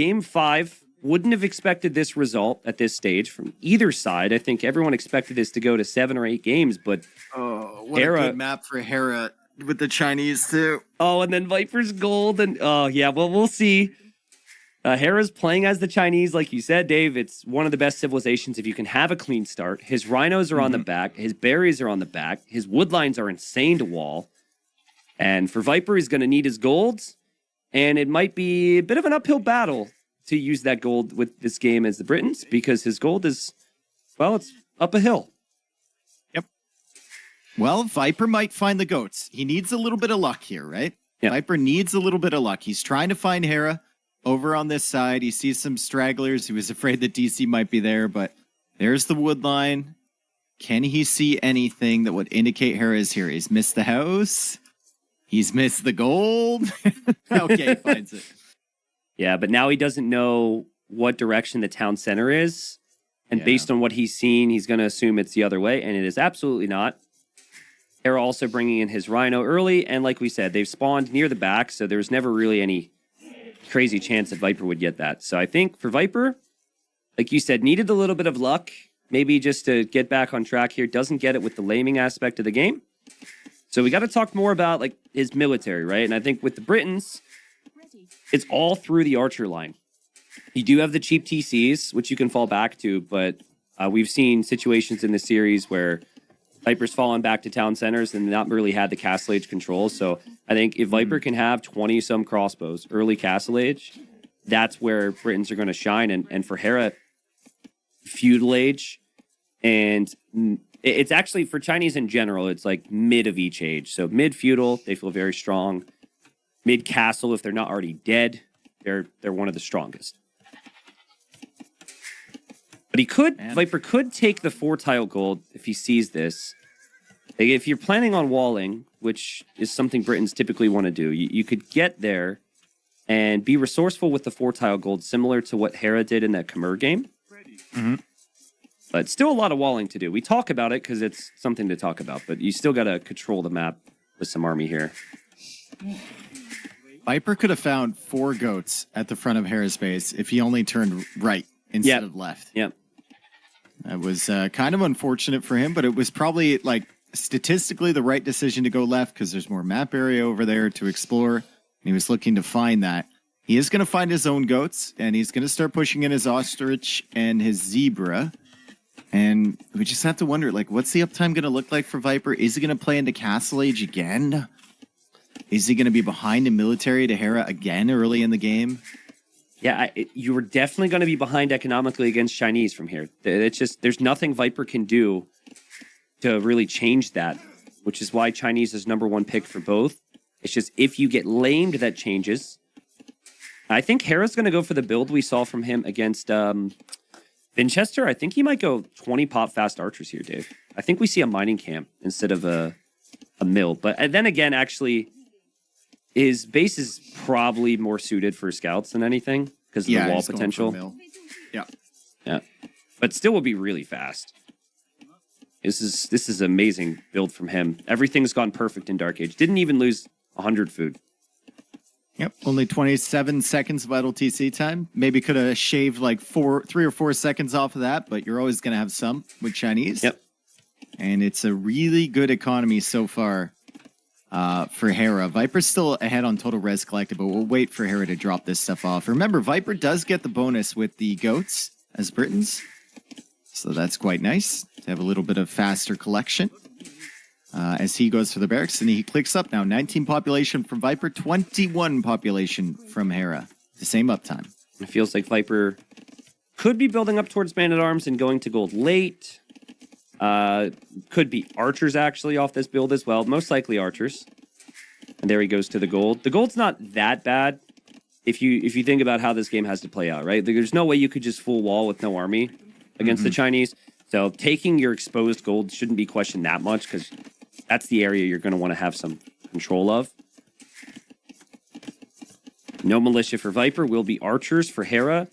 Game 5, wouldn't have expected this result at this stage from either side. I think everyone expected this to go to 7 or 8 games, but what HERA, a good map for HERA with the Chinese too. Oh, and then Viper's gold, and yeah, well, we'll see. HERA's playing as the Chinese, like you said, Dave. It's one of the best civilizations if you can have a clean start. His rhinos are on the back. His berries are on the back. His woodlines are insane to wall. And for Viper, he's going to need his golds. And it might be a bit of an uphill battle to use that gold with this game as the Britons, because his gold is, well, it's up a hill. Yep. Well, Viper might find the goats. He needs a little bit of luck here, right? Yeah. Viper needs a little bit of luck. He's trying to find HERA over on this side. He sees some stragglers. He was afraid that DC might be there, but there's the wood line. Can he see anything that would indicate HERA is here? He's missed the house. He's missed the gold. Okay, he finds it. Yeah, but now he doesn't know what direction the town center is. And based on what he's seen, he's going to assume it's the other way. And it is absolutely not. HERA also bringing in his rhino early. And like we said, they've spawned near the back. So there's never really any crazy chance that Viper would get that. So I think for Viper, like you said, needed a little bit of luck. Maybe just to get back on track here. Doesn't get it with the laming aspect of the game. So we got to talk more about like his military, right? And I think with the Britons, it's all through the archer line. You do have the cheap TCs, which you can fall back to, but we've seen situations in the series where Viper's fallen back to town centers and not really had the castle age control. So I think if Viper can have 20-some crossbows early castle age, that's where Britons are going to shine. And for HERA, feudal age, and it's actually, for Chinese in general, it's like mid of each age. So mid-feudal, they feel very strong. Mid-castle, if they're not already dead, they're one of the strongest. But Viper could take the 4-tile gold if he sees this. Like, if you're planning on walling, which is something Britons typically want to do, you could get there and be resourceful with the 4-tile gold, similar to what HERA did in that Khmer game. Mm-hmm. But still a lot of walling to do. We talk about it because it's something to talk about, but you still got to control the map with some army here. Viper could have found 4 goats at the front of HERA's base if he only turned right instead of left. Yep. That was kind of unfortunate for him, but it was probably like statistically the right decision to go left because there's more map area over there to explore. And he was looking to find that. He is going to find his own goats, and he's going to start pushing in his ostrich and his zebra. And we just have to wonder, like, what's the uptime going to look like for Viper? Is he going to play into Castle Age again? Is he going to be behind in military to HERA again early in the game? Yeah, you were definitely going to be behind economically against Chinese from here. It's just, there's nothing Viper can do to really change that, which is why Chinese is #1 pick for both. It's just, if you get lamed, that changes. I think HERA's going to go for the build we saw from him against Winchester. I think he might go 20 pop fast archers here, Dave. I think we see a mining camp instead of a mill. But then again, actually, his base is probably more suited for scouts than anything because of the wall potential. Yeah. But still will be really fast. This is amazing build from him. Everything's gone perfect in Dark Age. Didn't even lose 100 food. Yep, only 27 seconds vital TC time. Maybe could have shaved like 3 or 4 seconds off of that, but you're always going to have some with Chinese. Yep. And it's a really good economy so far for HERA. Viper's still ahead on total res collected, but we'll wait for HERA to drop this stuff off. Remember, Viper does get the bonus with the goats as Britons. So that's quite nice to have a little bit of faster collection. As he goes for the barracks, and he clicks up now. 19 population from Viper, 21 population from HERA. The same uptime. It feels like Viper could be building up towards Man-at-Arms and going to gold late. Could be archers, actually, off this build as well. Most likely archers. And there he goes to the gold. The gold's not that bad if you think about how this game has to play out, right? There's no way you could just full wall with no army against the Chinese. So taking your exposed gold shouldn't be questioned that much because that's the area you're going to want to have some control of. No militia for Viper. Will be archers for HERA.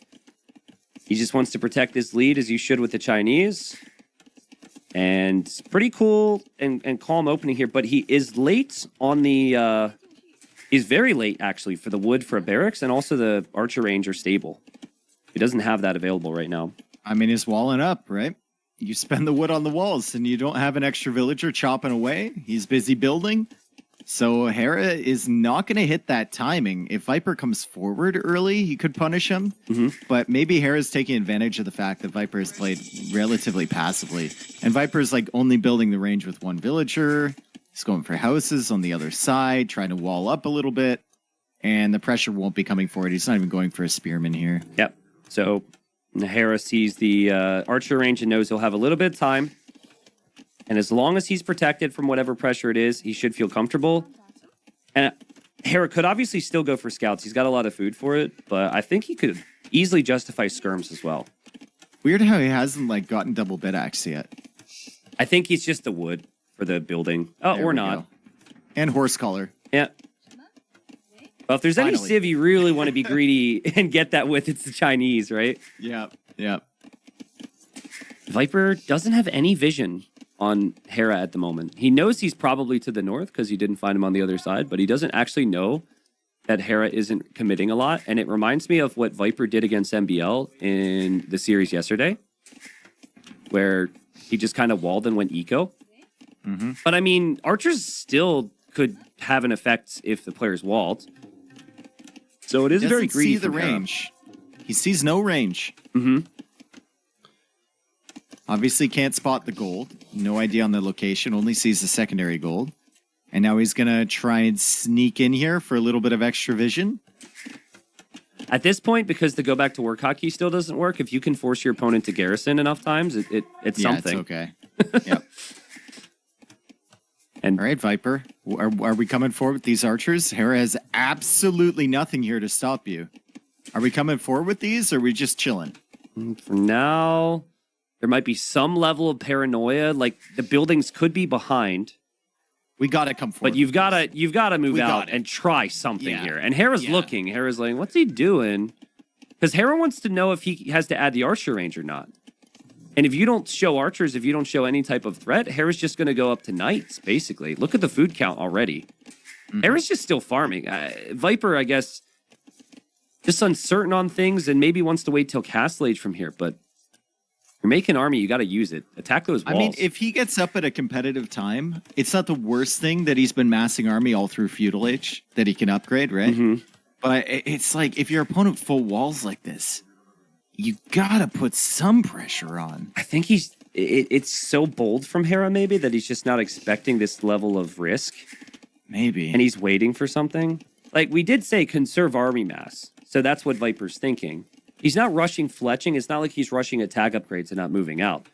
He just wants to protect his lead as you should with the Chinese. And pretty cool and calm opening here. But he is late on the He's very late, actually, for the wood for a barracks, and also the archer range are stable. He doesn't have that available right now. I mean, he's walling up, right? You spend the wood on the walls, and you don't have an extra villager chopping away. He's busy building. So HERA is not going to hit that timing. If Viper comes forward early, he could punish him. But maybe HERA's taking advantage of the fact that Viper has played relatively passively. And Viper's like only building the range with one villager. He's going for houses on the other side, trying to wall up a little bit. And the pressure won't be coming forward. He's not even going for a spearman here. Yep. So HERA sees the archer range and knows he'll have a little bit of time. And as long as he's protected from whatever pressure it is, he should feel comfortable. And HERA could obviously still go for scouts. He's got a lot of food for it, but I think he could easily justify skirms as well. Weird how he hasn't like gotten double bit axe yet. I think he's just the wood for the building. Oh, There or we not. go. And horse collar. Yeah. Well, if there's any Finally. civ you really want to be greedy and get that with, it's the Chinese, right? Yeah, yeah. Viper doesn't have any vision on HERA at the moment. He knows he's probably to the north because he didn't find him on the other side, but he doesn't actually know that HERA isn't committing a lot. And it reminds me of what Viper did against MBL in the series yesterday, where he just kind of walled and went eco. But I mean, archers still could have an effect if the player's walled. So it is He very doesn't greedy see the from HERA. range. He sees no range. Obviously can't spot the gold. No idea on the location. Only sees the secondary gold. And now he's going to try and sneak in here for a little bit of extra vision. At this point, because the go back to work hotkey still doesn't work, if you can force your opponent to garrison enough times, it's Yeah, something. it's okay. Yep. And All right, Viper. Are we coming forward with these archers? HERA has absolutely nothing here to stop you. Are we coming forward with these, or are we just chilling? for now, there might be some level of paranoia. Like the buildings could be behind, We got to come forward. but you've got to move We got out it. and try something Yeah. here. And Hera's Yeah. looking. Hera's like, what's he doing? Because Hera wants to know if he has to add the archer range or not. And if you don't show archers, if you don't show any type of threat, Hera's just going to go up to knights, basically. Look at the food count already. Hera's just still farming. Viper, I guess, just uncertain on things and maybe wants to wait till Castle Age from here. But you're making army, you got to use it. Attack those walls. I mean, if he gets up at a competitive time, it's not the worst thing that he's been massing army all through feudal age that he can upgrade, right? But it's like if your opponent full walls like this, you gotta put some pressure on. I think it's so bold from Hera maybe that he's just not expecting this level of risk. Maybe. And he's waiting for something. Like we did say, conserve army mass. So that's what Viper's thinking. He's not rushing fletching. It's not like he's rushing attack upgrades and not moving out.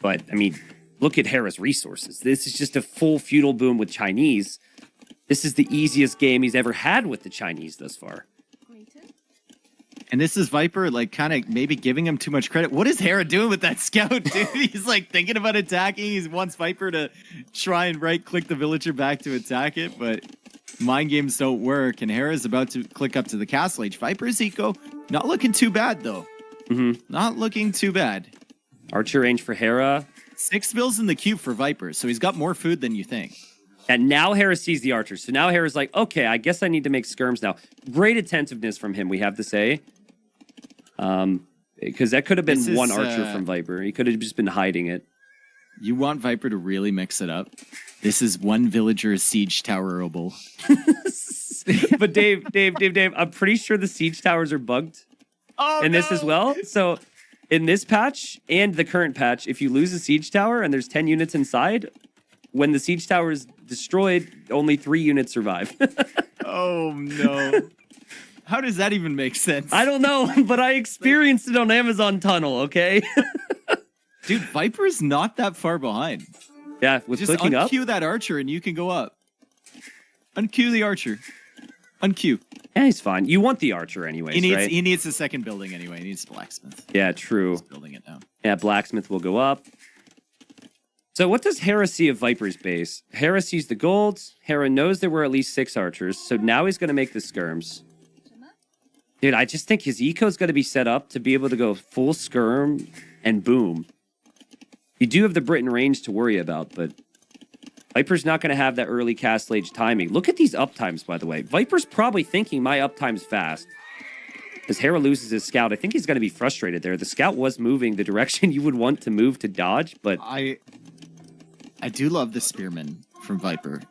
But, I mean, look at Hera's resources. This is just a full feudal boom with Chinese. This is the easiest game he's ever had with the Chinese thus far. And this is Viper, like, kind of maybe giving him too much credit. What is Hera doing with that scout, dude? He's, like, thinking about attacking. He wants Viper to try and right-click the villager back to attack it, but mind games don't work, and Hera's about to click up to the Castle Age. Viper's eco, not looking too bad, though. Not looking too bad. Archer range for Hera. 6 bills in the queue for Viper, so he's got more food than you think. And now Hera sees the archers. So now Hera's like, okay, I guess I need to make skirms now. Great attentiveness from him, we have to say. Because that could have been This is, one archer from Viper. He could have just been hiding it. You want Viper to really mix it up? This is one villager siege towerable. But Dave, I'm pretty sure the siege towers are bugged in this as well. So in this patch and the current patch, if you lose a siege tower and there's 10 units inside, when the siege tower is destroyed, only 3 units survive. Oh, no. How does that even make sense? I don't know, but I experienced it on Amazon Tunnel, okay? Dude, Viper's not that far behind. Yeah, with Just clicking up. unqueue that archer and you can go up. Unqueue the archer. Unqueue. Yeah, he's fine. You want the archer anyways, right? He needs the second building anyway. He needs blacksmith. Yeah, true. He's building it now. Yeah, blacksmith will go up. So what does Hera see of Viper's base? Hera sees the golds. Hera knows there were at least 6 archers. So now he's going to make the skirms. Dude, I just think his eco's got to be set up to be able to go full skirm and boom. You do have the Britain range to worry about, but Viper's not going to have that early castle age timing. Look at these uptimes, by the way. Viper's probably thinking my uptime's fast. As HERA loses his scout, I think he's going to be frustrated there. The scout was moving the direction you would want to move to dodge, but... I do love the spearman from Viper.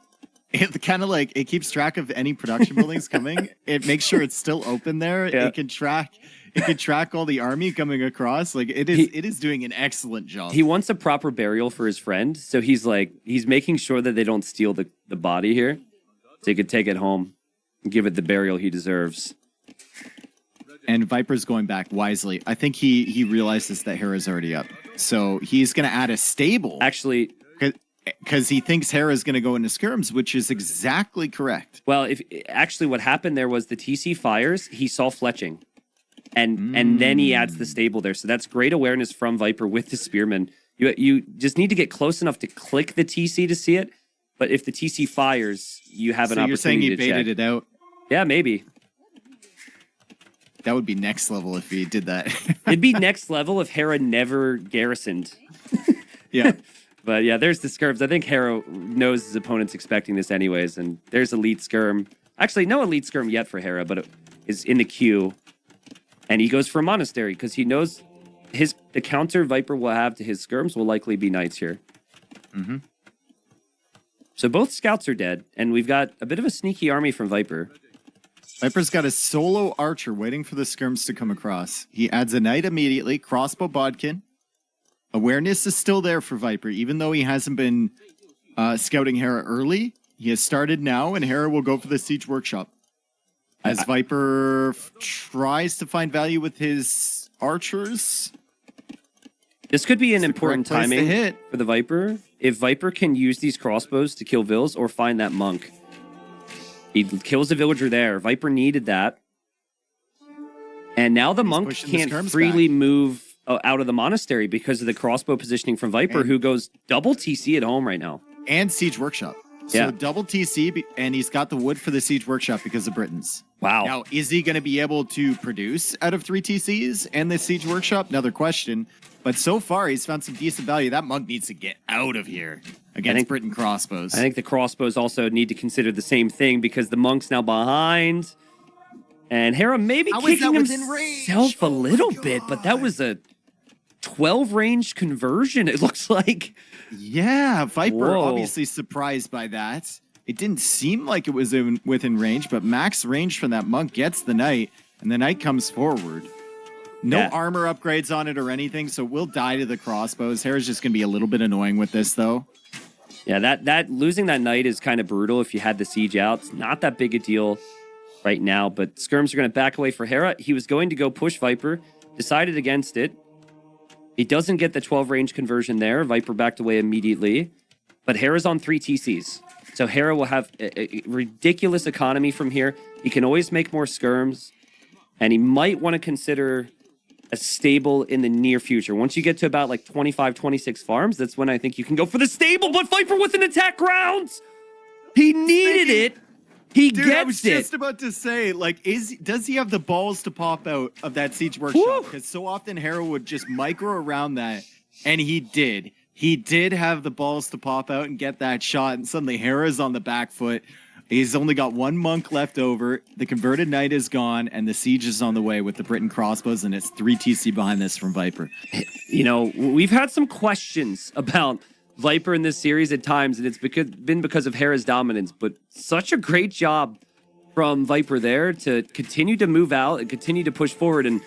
It kind of like, it keeps track of any production buildings coming. It makes sure it's still open there. Yeah. It can track all the army coming across. Like it is doing an excellent job. He wants a proper burial for his friend, so he's making sure that they don't steal the body here, so he could take it home and give it the burial he deserves. And Viper's going back wisely. I think he realizes that HERA's already up, so he's going to add a stable. Actually, because he thinks HERA's going to go into skirms, which is exactly correct. Well, actually what happened there was the TC fires. He saw fletching. And then he adds the stable there. So that's great awareness from Viper with the spearman. You just need to get close enough to click the TC to see it. But if the TC fires, you have an opportunity to check. So you're saying he baited it out? Yeah, maybe. That would be next level if he did that. It'd be next level if HERA never garrisoned. Yeah. But yeah, there's the skirms. I think HERA knows his opponent's expecting this anyways. And there's elite skirm. Actually, no elite skirm yet for HERA, but it is in the queue. And he goes for a monastery because he knows the counter Viper will have to his skirms will likely be knights here. Mm-hmm. So both scouts are dead, and we've got a bit of a sneaky army from Viper. Viper's got a solo archer waiting for the skirms to come across. He adds a knight immediately, crossbow bodkin. Awareness is still there for Viper, even though he hasn't been scouting HERA early. He has started now, and HERA will go for the siege workshop. As Viper tries to find value with his archers. This could be an important timing for the Viper. If Viper can use these crossbows to kill vills or find that monk. He kills a villager there. Viper needed that. And now the monk can't freely move out of the monastery because of the crossbow positioning from Viper, who goes double TC at home right now. And siege workshop. So double TC, and he's got the wood for the siege workshop because of Britons. Wow. Now, is he going to be able to produce out of 3 TCs and the siege workshop? Another question. But so far, he's found some decent value. That monk needs to get out of here against Briton crossbows. I think the crossbows also need to consider the same thing because the monk's now behind. And HERA maybe kicking himself a little bit, but that was a 12 range conversion, it looks like. Yeah, Viper obviously surprised by that. It didn't seem like it was within range, but max range from that monk gets the knight, and the knight comes forward. No armor upgrades on it or anything, so we'll die to the crossbows. HERA's just going to be a little bit annoying with this, though. Yeah, that losing that knight is kind of brutal if you had the siege out. It's not that big a deal right now, but skirms are going to back away for HERA. He was going to go push Viper, decided against it. He doesn't get the 12 range conversion there. Viper backed away immediately. But HERA's on 3 TCs. So HERA will have a ridiculous economy from here. He can always make more skirms. And he might want to consider a stable in the near future. Once you get to about like 25, 26 farms, that's when I think you can go for the stable. But Viper with an attack grounds! He needed it! He gets it. I was just about to say, like, does he have the balls to pop out of that siege workshop? Because so often HERA would just micro around that, and he did. He did have the balls to pop out and get that shot, and suddenly HERA's on the back foot. He's only got 1 monk left over. The converted knight is gone, and the siege is on the way with the Briton crossbows, and it's 3 TC behind this from Viper. You know, we've had some questions about Viper in this series at times, and it's been because of HERA's dominance, but such a great job from Viper there to continue to move out and continue to push forward. And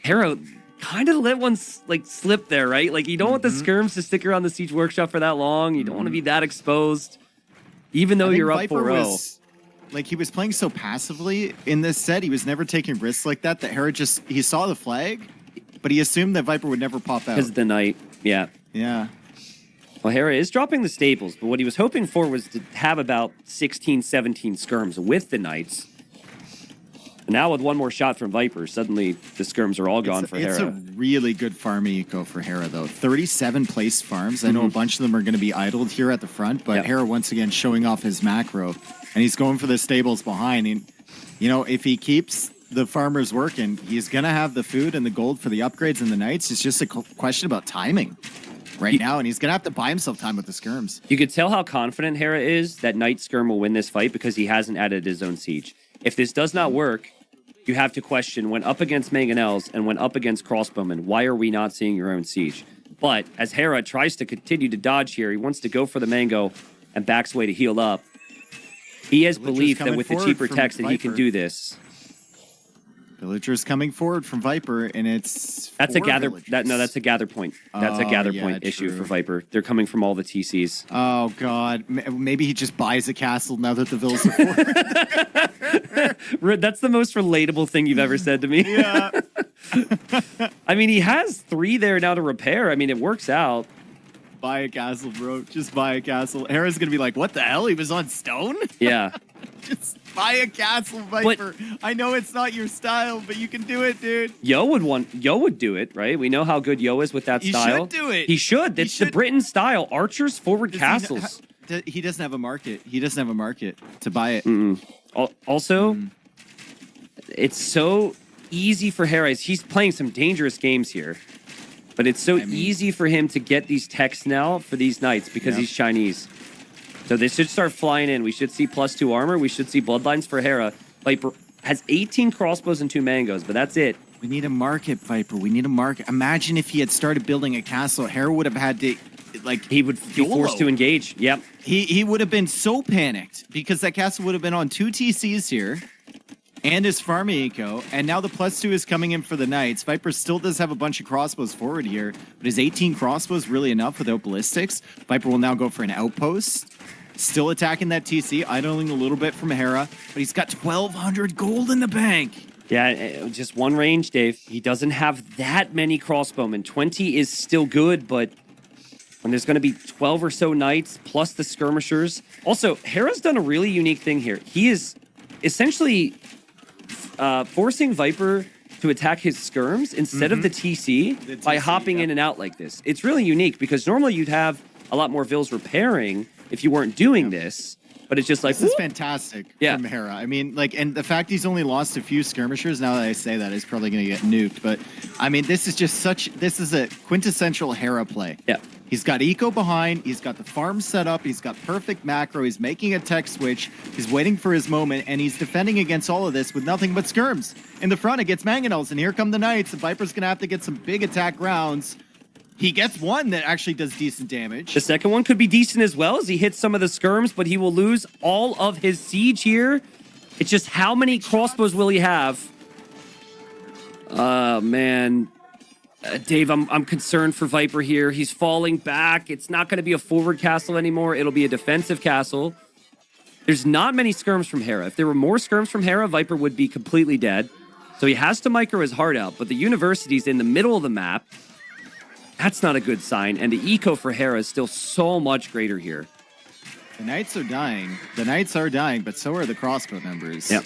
HERA kind of let one slip there, right? Like, you don't want the skirms to stick around the siege workshop for that long. You don't want to be that exposed, even though you're up 4-0. Like, he was playing so passively in this set. He was never taking risks like that HERA he saw the flag, but he assumed that Viper would never pop out. Because the knight, yeah. Yeah. Well, HERA is dropping the stables, but what he was hoping for was to have about 16, 17 skirms with the knights. And now with 1 more shot from Viper, suddenly the skirms are all gone for HERA. It's a really good farm eco for HERA, though. 37 placed farms. I know a bunch of them are going to be idled here at the front, but HERA once again showing off his macro. And he's going for the stables behind. And, you know, if he keeps the farmers working, he's going to have the food and the gold for the upgrades and the knights. It's just a question about timing. right now, and he's going to have to buy himself time with the skirms. You could tell how confident HERA is that Knight Skirm will win this fight because he hasn't added his own siege. If this does not work, you have to question, when up against Mangonels and when up against Crossbowmen, why are we not seeing your own siege? But as HERA tries to continue to dodge here, he wants to go for the Mango and backs away to heal up. He has belief that with the cheaper techs that he can do this. Villagers coming forward from Viper, and it's that's a gather. That's a gather point. That's a gather point issue for Viper. They're coming from all the TCs. Oh God, maybe he just buys a castle now that the villas are forward. That's the most relatable thing you've ever said to me. Yeah. I mean, he has 3 there now to repair. I mean, it works out. Buy a castle, bro. Just buy a castle. Hera's gonna be like, "What the hell? He was on stone." Yeah. Just buy a castle, Viper. But I know it's not your style, but you can do it, dude. Yo would do it, right? We know how good Yo is with that style. He should do it. He should. It's the Britain style. Archers forward castles. He doesn't have a market. He doesn't have a market to buy it. Also, it's so easy for HERA. He's playing some dangerous games here. But it's so easy for him to get these techs now for these knights because he's Chinese. So they should start flying in. We should see +2 armor. We should see bloodlines for HERA. Viper has 18 crossbows and 2 mangoes, but that's it. We need a market, Viper. We need a market. Imagine if he had started building a castle. HERA would have had to, like, he would be forced to engage. Yep. He would have been so panicked because that castle would have been on 2 TCs here. And his farming eco, and now the +2 is coming in for the knights. Viper still does have a bunch of crossbows forward here, but is 18 crossbows really enough without ballistics? Viper will now go for an outpost. Still attacking that TC, idling a little bit from HERA, but he's got 1,200 gold in the bank. Yeah, just one range, Dave. He doesn't have that many crossbowmen. 20 is still good, but when there's going to be 12 or so knights, plus the skirmishers. Also, HERA's done a really unique thing here. He is essentially forcing Viper to attack his skirms instead of the TC by hopping in and out like this. It's really unique because normally you'd have a lot more vills repairing if you weren't doing this, but it's just like... This is fantastic from HERA. I mean, like, and the fact he's only lost a few skirmishers, now that I say that, he's probably going to get nuked, but I mean, this is just this is a quintessential HERA play. Yeah. He's got eco behind, he's got the farm set up, he's got perfect macro, he's making a tech switch, he's waiting for his moment, and he's defending against all of this with nothing but skirms. In the front, it gets mangonels, and here come the knights, and Viper's gonna have to get some big attack rounds. He gets one that actually does decent damage. The second one could be decent as well as he hits some of the skirms, but he will lose all of his siege here. It's just how many crossbows will he have? Man. Dave, I'm concerned for Viper here. He's falling back. It's not going to be a forward castle anymore. It'll be a defensive castle. There's not many skirms from HERA. If there were more skirms from HERA, Viper would be completely dead. So he has to micro his heart out. But the university's in the middle of the map. That's not a good sign. And the eco for HERA is still so much greater here. The knights are dying. The knights are dying, but so are the crossbow numbers. Yep.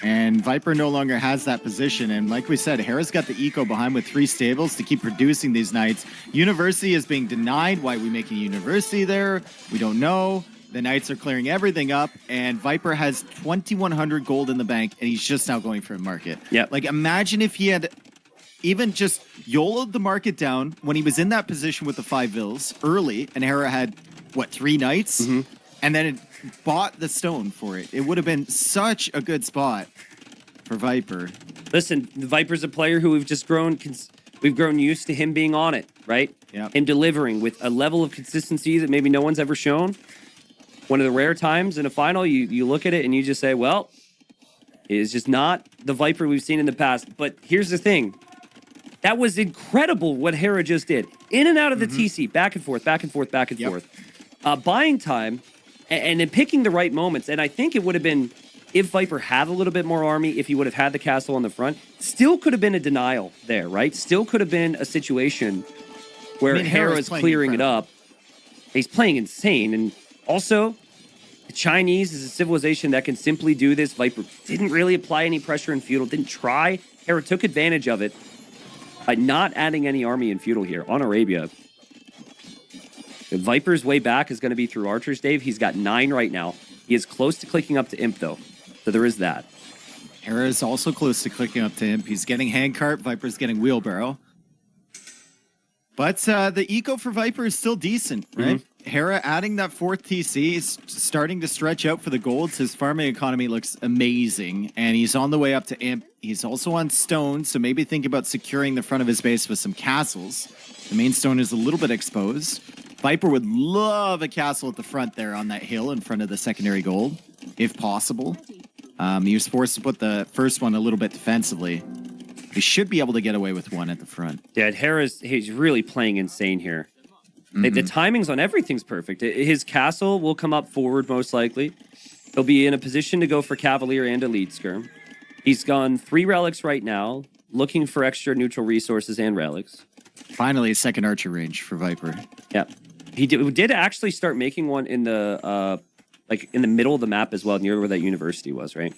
And Viper no longer has that position. And like we said, HERA's got the eco behind with 3 stables to keep producing these knights. University is being denied. Why are we making a university there? We don't know. The knights are clearing everything up. And Viper has 2,100 gold in the bank. And he's just now going for a market. Yeah. Like, imagine if he had even just YOLO'd the market down when he was in that position with the 5 vills early. And HERA had, what, 3 knights? And then it bought the stone for it. It would have been such a good spot for Viper. Listen, Viper's a player who we've grown used to him being on it, right? Yeah. Him delivering with a level of consistency that maybe no one's ever shown. One of the rare times in a final, you look at it and you just say, well, it is just not the Viper we've seen in the past. But here's the thing. That was incredible what HERA just did. In and out of the TC, back and forth, back and forth, back and forth. Buying time and then picking the right moments. And I think it would have been, if Viper had a little bit more army, if he would have had the castle on the front, still could have been a denial there, right? Still could have been a situation where HERA is clearing it up. He's playing insane. And also, the Chinese is a civilization that can simply do this. Viper didn't really apply any pressure in feudal, didn't try. HERA took advantage of it by not adding any army in feudal here on Arabia. The Viper's way back is going to be through archers, Dave. He's got 9 right now. He is close to clicking up to imp, though. So there is that. HERA is also close to clicking up to imp. He's getting handcart. Viper's getting wheelbarrow. But the eco for Viper is still decent, right? HERA adding that 4th TC is starting to stretch out for the golds. His farming economy looks amazing, and he's on the way up to imp. He's also on stone, so maybe think about securing the front of his base with some castles. The main stone is a little bit exposed. Viper would love a castle at the front there on that hill in front of the secondary gold, if possible. He was forced to put the first one a little bit defensively. He should be able to get away with one at the front. Yeah, he's really playing insane here. The timings on everything's perfect. His castle will come up forward most likely. He'll be in a position to go for Cavalier and Elite Skirm. He's gone 3 relics right now, looking for extra neutral resources and relics. Finally, a second archer range for Viper. Yeah, he did actually start making one in the like in the middle of the map as well, near where that university was, right?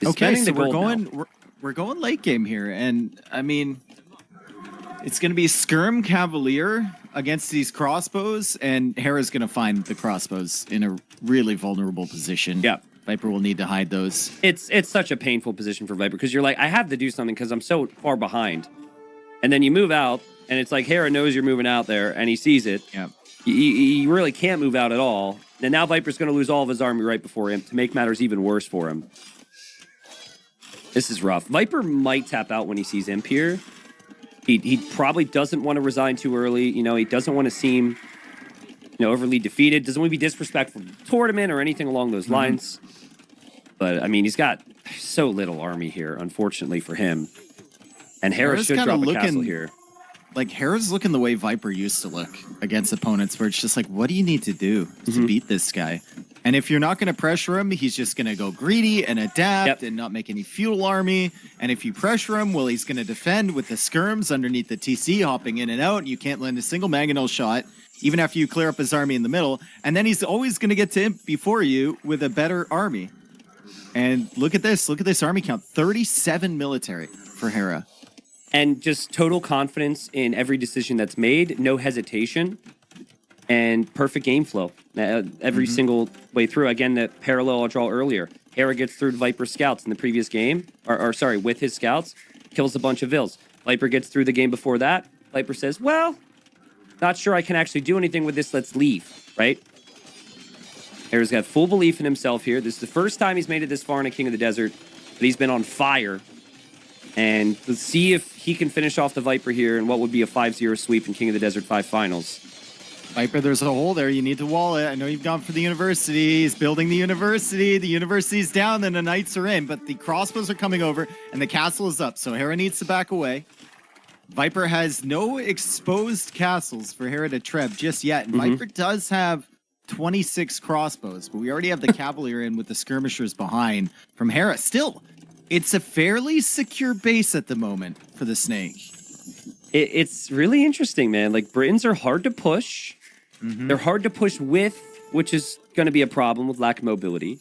Okay, so we're going late game here, and I mean, it's going to be Skirm Cavalier against these crossbows, and HERA's going to find the crossbows in a really vulnerable position. Yeah. Viper will need to hide those. It's such a painful position for Viper because you're like, I have to do something because I'm so far behind. And then you move out, and it's like HERA knows you're moving out there, and he sees it. Yeah. You really can't move out at all. And now Viper's going to lose all of his army right before him to make matters even worse for him. This is rough. Viper might tap out when he sees Imp here. He probably doesn't want to resign too early. You know, he doesn't want to seem, overly defeated. Doesn't want to be disrespectful to the tournament or anything along those lines. But, I mean, he's got so little army here, unfortunately for him. And HERA should drop a castle here. Like, HERA's looking the way Viper used to look against opponents, where it's just like, what do you need to do to beat this guy? And if you're not going to pressure him, he's just going to go greedy and adapt and not make any feudal army. And if you pressure him, well, he's going to defend with the skirms underneath the TC, hopping in and out. And you can't land a single mangonel shot, even after you clear up his army in the middle. And then he's always going to get to imp before you with a better army. And look at this. Look at this army count. 37 military for HERA. And just total confidence in every decision that's made. No hesitation. And perfect game flow every single way through. Again, the parallel I'll draw earlier. HERA gets through Viper scouts in the previous game, or sorry, with his scouts, kills a bunch of Vils. Viper gets through the game before that. Viper says, well, not sure I can actually do anything with this. Let's leave, right? HERA's got full belief in himself here. This is the first time he's made it this far in a King of the Desert, but he's been on fire. And let's see if he can finish off the Viper here in what would be a 5-0 sweep in King of the Desert 5 finals. Viper, there's a hole there. You need to wall it. I know you've gone for the university. He's building the university. The university's down, then the knights are in. But the crossbows are coming over, and the castle is up. So HERA needs to back away. Viper has no exposed castles for HERA to treb just yet. And Viper does have 26 crossbows, but we already have the Cavalier in with the skirmishers behind from HERA. Still, it's a fairly secure base at the moment for the Snake. It's really interesting, man. Like, Britons are hard to push. They're hard to push with, which is going to be a problem with lack of mobility.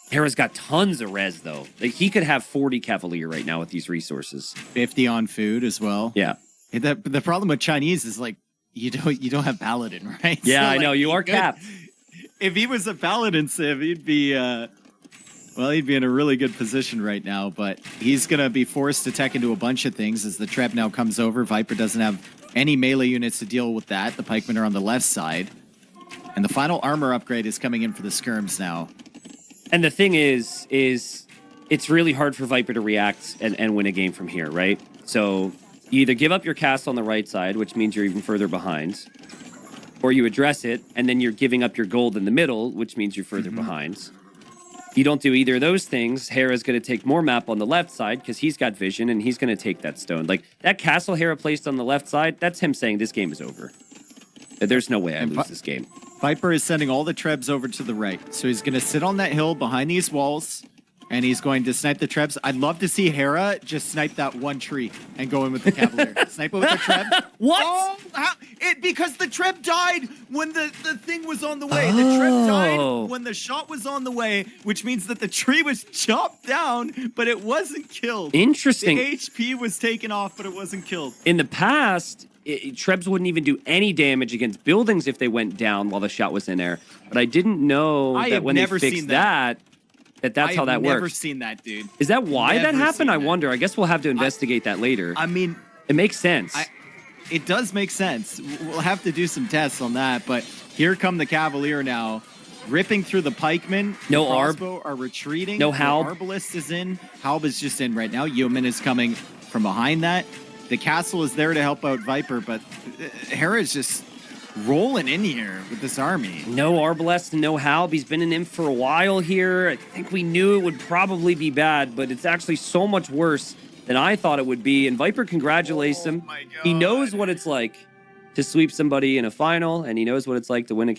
HERA's got tons of res, though. Like, he could have 40 Cavalier right now with these resources. 50 on food as well. Yeah. The problem with Chinese is, like, you don't have Paladin, right? Yeah, so, I know. You are capped. If he was a Paladin Civ, he'd be... well, he'd be in a really good position right now, but he's going to be forced to tech into a bunch of things as the trap now comes over. Viper doesn't have any melee units to deal with that. The pikemen are on the left side. And the final armor upgrade is coming in for the skirms now. And the thing is it's really hard for Viper to react and win a game from here, right? So you either give up your castle on the right side, which means you're even further behind, or you address it, and then you're giving up your gold in the middle, which means you're further behind. You don't do either of those things, HERA's going to take more map on the left side because he's got vision and he's going to take that stone. Like, that castle HERA placed on the left side, that's him saying this game is over. There's no way I lose this game. Viper is sending all the trebs over to the right. So he's going to sit on that hill behind these walls and he's going to snipe the trebs. I'd love to see HERA just snipe that one tree and go in with the Cavalier. Snipe it with the treb. What? Oh, because the treb died when the thing was on the way. The treb died when the shot was on the way, which means that the tree was chopped down, but it wasn't killed. Interesting. The HP was taken off, but it wasn't killed. In the past, trebs wouldn't even do any damage against buildings if they went down while the shot was in there. But I didn't know that when they fixed that's how that works. I've never seen that, dude. Is that why that happened? I wonder. I guess we'll have to investigate that later. I mean, It makes sense. It does make sense. We'll have to do some tests on that, but here come the Cavalier now, ripping through the pikemen. No the Arb. crossbow are retreating. No The Halb. Arbalist is in. Halb is just in right now. Yeoman is coming from behind that. The castle is there to help out Viper, but HERA is just rolling in here with this army. No Arbalest and no Halb. He's been in him for a while here. I think we knew it would probably be bad, but it's actually so much worse than I thought it would be. And Viper congratulates him. my God. He knows what it's like to sweep somebody in a final, and he knows what it's like to win a